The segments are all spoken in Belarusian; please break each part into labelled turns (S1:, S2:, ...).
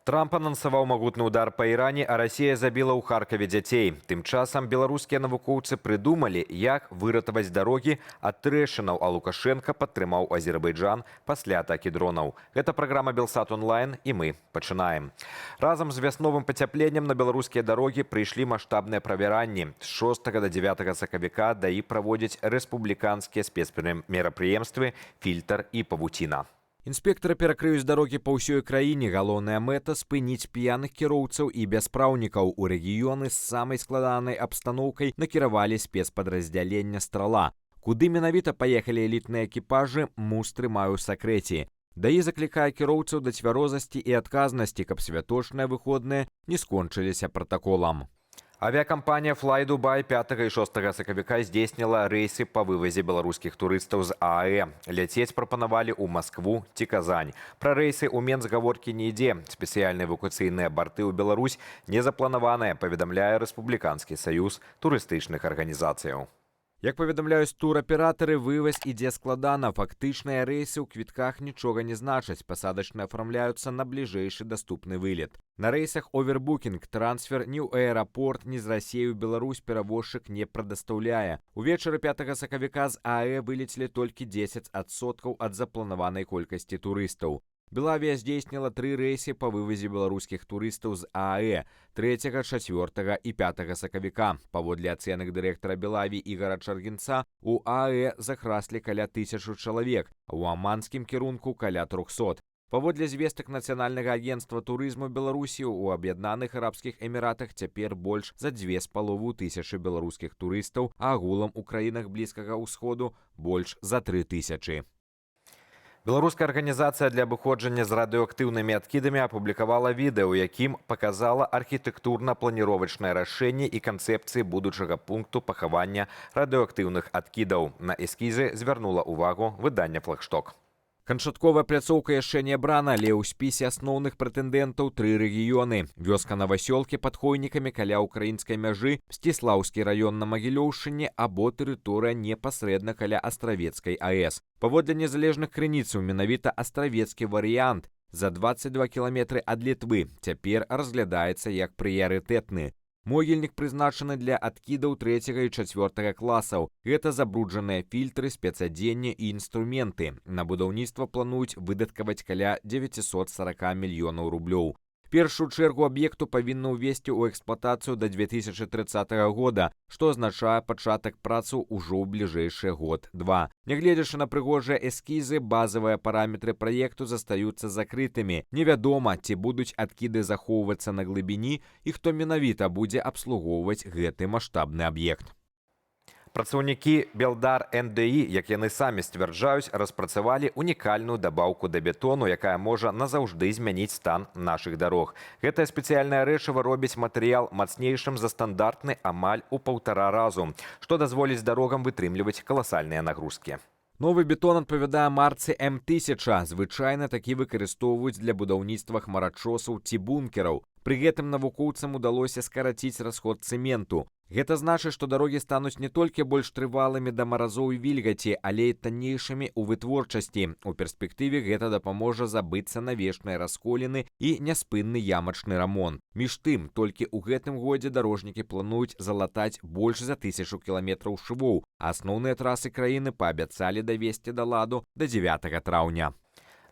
S1: Трамп анансаваў магутны удар па Іране, а Расія забіла ў Харкаве дзяцей. Тым часам беларускія навукоўцы прыдумалі, як выратаваць дарогі ад трэшынаў, а Лукашенка падтрымаў Азербайджан пасля атакі дронаў. Гэта праграма Белсат онлайн, і мы пачынаем. Разам з вясновым пацяпленнем на беларускія дарогі прыйшлі маштабныя правяранні. З 6 до 9 сакавіка ДАІ праводзяць рэспубліканскія спецмерапрыемствы «Фільтр» і «Павуціна». Інспектары перакрыюць дарогі па ўсёй краіне. Галоўная мэта – спыніць п'яных кіроўцаў і бяспраўнікаў. У рэгіёны з самай складанай абстаноўкай накіравалі спецпадраздзялення «Страла». Куды менавіта паехалі элітныя экіпажы, муз трымае ў сакрэце. ДАІ заклікае кіроўцаў да цвярозасці і адказнасці, каб святочныя выходныя не скончыліся пратаколам. Авіакампанія «Fly Dubai» 5 і 6 сакавіка здзейсніла рэйсы па вывазе беларускіх турыстаў з ААЭ. Ляцець прапанавалі ў Маскву ці Казань. Пра рэйсы ў Менск гаворкі не ідзе. Спецыяльныя эвакуацыйныя барты ў Беларусь не запланаваныя, паведамляе Рэспубліканскі саюз турыстычных арганізацыяў. Як паведамляюць тураператары, вываз ідзе складана. Фактычныя рэйсы ў квітках нічога не значаць. Пасадачныя афармляюцца на бліжэйшы даступны вылет. На рэйсах овербукінг, трансфер ні ў аэрапорт, ні з Расіі ў Беларусь перавозчык не прадастаўляе. Увечары 5 сакавіка з ААЭ вылецелі толькі 10% ад запланаванай колькасці турыстаў. Белавія здзейсніла 3 рэйсы па вывазе беларускіх турыстаў з ААЭ 3, 4 і 5 сакавіка. Паводле ацэнак дырэктара Белавіі Ігара Чаргінца, у ААЭ захраслі каля 1000 чалавек, а ў аманскім кірунку каля 300. Паводле звестак Нацыянальнага агенцтва турызму Беларусі, у Аб'яднаных Арабскіх Эміратах цяпер больш за 2500 беларускіх турыстаў, а агулам у краінах Блізкага ўсходу больш за 3000. Беларуская арганізацыя для абыходжання з радыёактыўнымі адкідамі апублікавала відэа, у якім паказала архітэктурна-планіровачнае рашэнне і канцэпцыі будучага пункту пахавання радыёактыўных адкідаў. На эскізы звярнула ўвагу выдання «Флагшток». Канчатковая пляцоўка яшчэ не абрана, але ў спісе асноўных прэтэндэнтаў 3 рэгіёны. Вёска Новасёлкі пад Хойнікамі каля ўкраінскай мяжы, Сціслаўскі раён на Магілёўшчыне або тэрыторыя непасрэдна каля Астравецкай АЭС. Паводле незалежных крыніцаў, менавіта астравецкі варыянт за 22 кіламетры ад Літвы цяпер разглядаецца як прыярытэтны. Могільнік прызначаны для адкідаў 3 і 4 класаў. Гэта забруджаныя фільтры, спецадзенне і інструменты. На будаўніцтва плануюць выдаткаваць каля 940 мільёнаў рублёў. Першую чэргу аб'екту павінна ўвесці ў эксплуатацыю да 2030 года, што азначае пачатак працаў ужо ў бліжэйшы год-два. Нягледзячы на прыгожыя эскізы, базавыя параметры праекту застаюцца закрытымі. Невядома, ці будуць адкіды захоўвацца на глыбіні і хто менавіта будзе абслугоўваць гэты маштабны аб'ект. Працаўнікі Белдар НДІ, як яны самі сцвярджаюць, распрацавалі унікальную дабаўку да бетону, якая можа назаўжды змяніць стан нашых дарог. Гэтае спецыяльнае рэчыва робіць матэрыял мацнейшым за стандартны амаль у 1,5 разу, што дазволіць дарогам вытрымліваць каласальныя нагрузкі. Новы бетон адпавядае марцы М1000. Звычайна такі выкарыстоўваюць для будаўніцтва хмарачосаў ці бункераў. Пры гэтым навукоўцам удалося скараціць расход цэменту. Гэта значыць, што дарогі стануць не толькі больш трывалымі да маразоў і вільгаці, але і таннейшымі ў вытворчасці. У перспектыве гэта дапаможа забыцца на вечныя расколіны і няспынны ямачны рамонт. Між тым, толькі ў гэтым годзе дарожнікі плануюць залатаць больш за 1000 кіламетраў швоў, а асноўныя трасы краіны паабяцалі давесці да ладу да 9 траўня.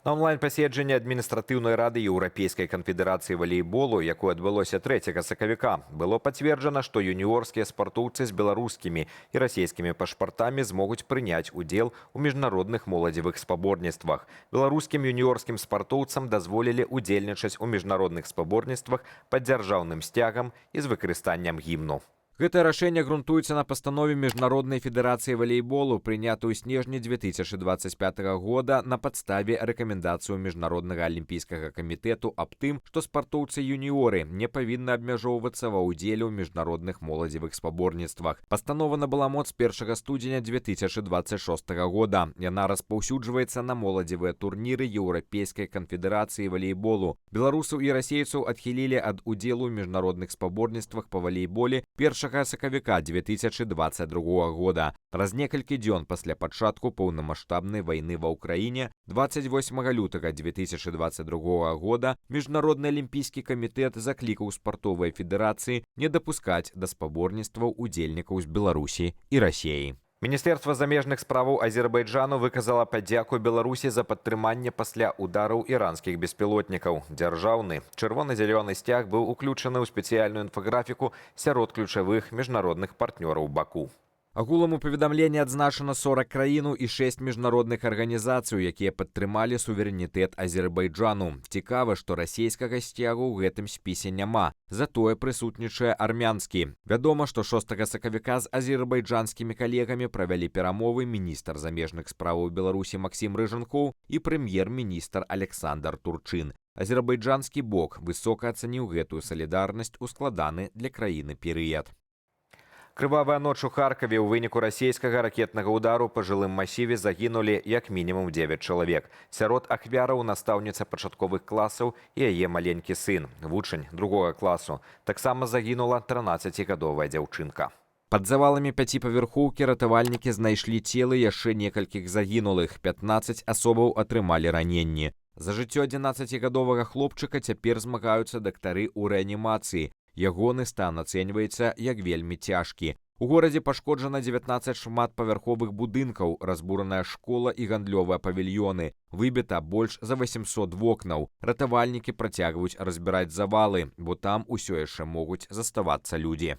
S1: На онлайн-паседжанні адміністратыўнай рады Еўрапейскай канфедэрацыі валейболу, якое адбылося 3 сакавіка, было пацверджана, што юніёрскія спартоўцы з беларускімі і расійскімі пашпартамі змогуць прыняць удзел у міжнародных моладзевых спаборніцтвах. Беларускім юніёрскім спартоўцам дазволілі удзельнічаць у міжнародных спаборніцтвах пад дзяржаўным сцягам і з выкарыстаннем гімну. Гэтае рашэнне грунтуецца на пастанове Міжнароднай федэрацыі валейболу, прынятую ў снежні 2025 года на падставе рэкамендацыю Міжнароднага алімпійскага камітэту аб тым, што спартоўцы-юніёры не павінны абмяжоўвацца ва ўдзеле ў міжнародных моладзевых спаборніцтвах. Пастанова набыла моц 1 студзеня 2026 года. Яна распаўсюджваецца на моладзевыя турніры Еўрапейскай канфедэрацыі валейболу. Беларусаў і расейцаў адхілілі ад удзелу ў міжнародных спаборніцтвах па валейболе 1 сакавіка 2022 года. Праз некалькі дзён пасля пачатку паўнамаштабнай вайны ва ўкраіне 28 лютага 2022 года Міжнародны алімпійскі камітэт заклікаў спартовыя федэрацыі не дапускаць да спаборніцтваў удзельнікаў з Беларусі і Расіі. Міністэрства замежных справаў Азербайджану выказала падзяку Беларусі за падтрыманне пасля удараў іранскіх беспілотнікаў. Дзяржаўны чырвона-зялёны сцяг быў уключаны ў спецыяльную інфаграфіку сярод ключавых міжнародных партнёраў Баку. Агулам у паведамленні адзначана 40 краін і 6 міжнародных арганізацый, якія падтрымалі суверэнітэт Азербайджану. Цікава, што расійскага сцягу ў гэтым спісе няма. Затое прысутнічае армянскі. Вядома, што 6 сакавіка з азербайджанскімі калегамі правялі перамовы міністр замежных справаў Беларусі Максім Рыжанкоў і прэм'ер-міністр Александр Турчын. Азербайджанскі бок высока ацаніў гэтую салідарнасць у складаны для краіны перыяд. Крывавая ноч у Харкаве ў выніку расійскага ракетнага удару па жылым масіве загінулі як мінімум 9 чалавек. Сярод ахвяраў настаўніца пачатковых класаў і яе маленькі сын, вучань другога класу. Таксама загінула 13гадовая дзяўчынка. Пад заваламі 5павярхоўкі ратавальнікі знайшлі целы яшчэ некалькіх загінулых. 15 асобаў атрымалі раненні. За жыццё 11гадовага хлопчыка цяпер змагаюцца дактары ў рэанімацыі. Ягоны стан ацэньваецца як вельмі цяжкі. У горадзе пашкоджана 19 шматпавярховых будынкаў, разбураная школа і гандлёвыя павільёны. Выбіта больш за 800 вокнаў. Ратавальнікі працягваюць разбіраць завалы, бо там усё яшчэ могуць заставацца людзі.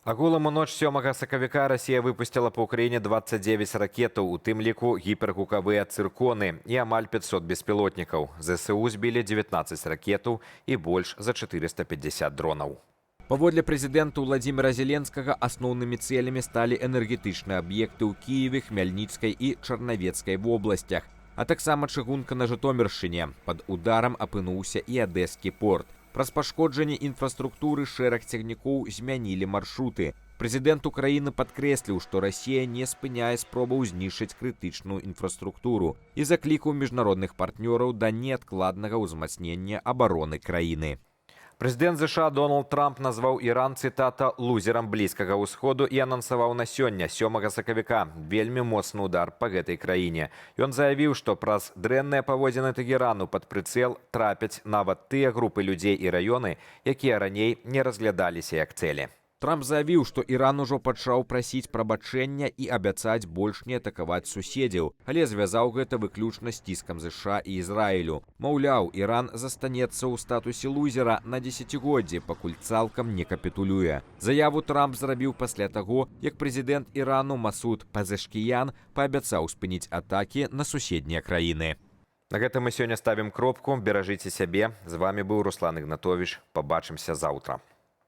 S1: Агулам у ноч 7 сакавіка Расія выпусціла па ўкраіне 29 ракетаў, у тым ліку гіпергукавыя цырконы і амаль 500 беспілотнікаў. ЗСУ збілі 19 ракетаў і больш за 450 дронаў. Паводле прэзідэнта Владзіміра Зеленскага асноўнымі цэлямі сталі энергетычныя аб'екты ў Кіеве, Хмяльніцкай і Чарнавецкай вобласцях, а таксама чыгунка на Жытоміршчыне. Пад ударам апынуўся і Адэскі порт. Праз пашкоджанне інфраструктуры шэраг цягнікоў змянілі маршруты. Прэзідэнт Украіны падкрэсліў, што Расія не спыняе спробаў знішчыць крытычную інфраструктуру і заклікаў міжнародных партнёраў да неадкладнага ўзмацнення абароны краіны. Прэзідэнт ЗША Дональд Трамп назваў Іран, цытата, лузерам Блізкага ўсходу і анансаваў на сёння, 7 сакавіка, вельмі моцны удар па гэтай краіне. Ён заявіў, што праз дрэнныя паводзіны Тэгерану пад прыцэл трапяць нават тыя групы людзей і раёны, якія раней не разглядаліся як цэлі. Трамп заявіў, што Іран ужо пачаў прасіць прабачэння і абяцаць больш не атакаваць суседзяў, але звязаў гэта выключна з ціскам ЗША і Ізраілю. Маўляў, Іран застанецца ў статусе лузера на дзесяцігоддзі, пакуль цалкам не капітулюе. Заяву Трамп зрабіў пасля таго, як прэзідэнт Ірану Масуд Пазешкіян паабяцаў спыніць атакі на суседнія краіны. На гэтым мы сёння ставім кропку. Беражыце сябе. З вамі быў Руслан Ігнатовіч. Пабачымся заўтра.